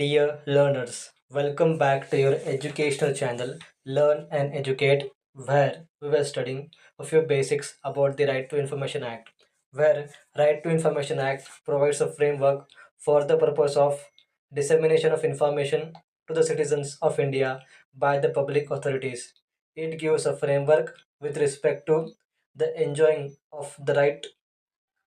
Dear learners, welcome back to your educational channel Learn and Educate, where we were studying a few basics about the Right to Information Act, where Right to Information Act provides a framework for the purpose of dissemination of information to the citizens of India by the public authorities. It gives a framework with respect to the enjoying of the right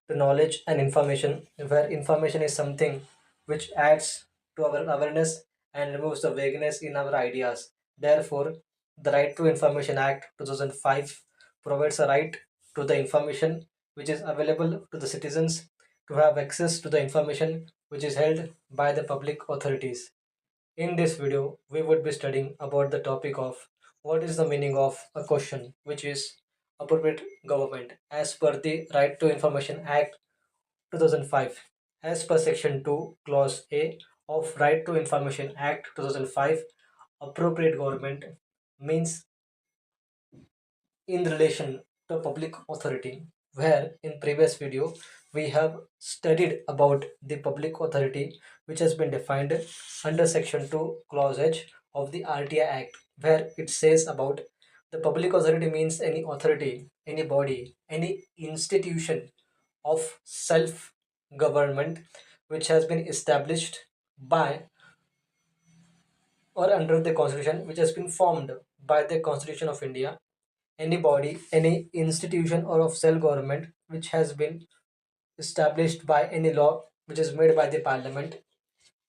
to knowledge and information, where information is something which adds to our awareness and removes the vagueness in our ideas. Therefore, the Right to Information Act 2005 provides a right to the information which is available to the citizens to have access to the information which is held by the public authorities. In this video, we would be studying about the topic of what is the meaning of a question, which is appropriate government as per the Right to Information Act 2005. As per Section 2, Clause A of Right to Information Act 2005, appropriate government means in relation to public authority, where in previous video we have studied about the public authority which has been defined under Section 2, Clause H of the RTI Act, where it says about the public authority means any authority, any body, any institution of self government which has been established by or under the constitution, which has been formed by the Constitution of India, any body, any institution or of self government which has been established by any law which is made by the parliament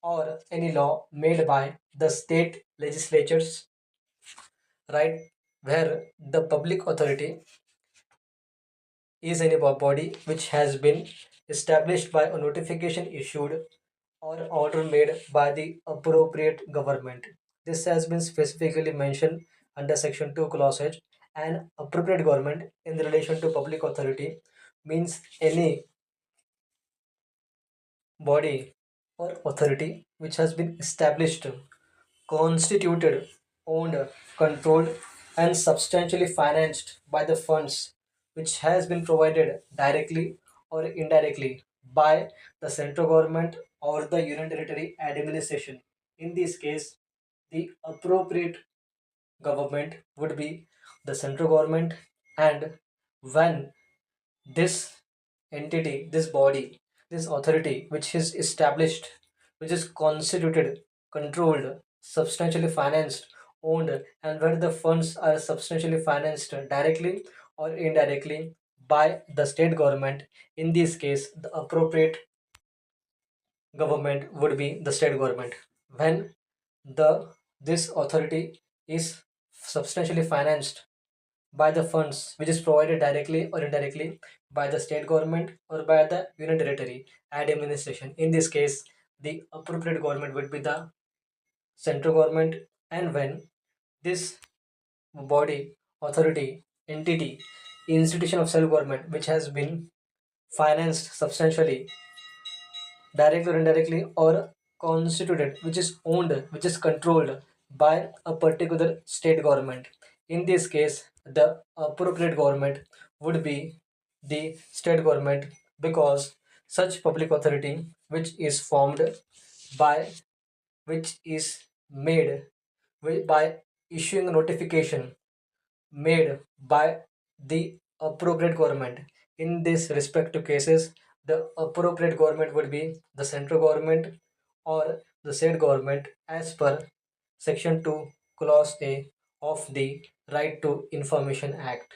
or any law made by the state legislatures, right, where the public authority is any body which has been established by a notification issued or order made by the appropriate government. This has been specifically mentioned under Section 2, Clause H. An appropriate government in relation to public authority means any body or authority which has been established, constituted, owned, controlled, and substantially financed by the funds which has been provided directly or indirectly by the central government or the union territory administration. In this case, the appropriate government would be the central government, and when this entity, this body, this authority which is established, which is constituted, controlled, substantially financed, owned, and where the funds are substantially financed directly or indirectly by the state government. In this case, the appropriate government would be the state government. When the this authority is substantially financed by the funds which is provided directly or indirectly by the state government or by the union territory administration. In this case, the appropriate government would be the central government, and when this body, authority, entity, institution of self government which has been financed substantially directly or indirectly or constituted, which is owned, which is controlled by a particular state government. In this case, the appropriate government would be the state government, because such public authority which is formed by, which is made by issuing a notification made by the appropriate government. In this respective cases, the appropriate government would be the central government or the state government as per Section 2, Clause A of the Right to Information Act.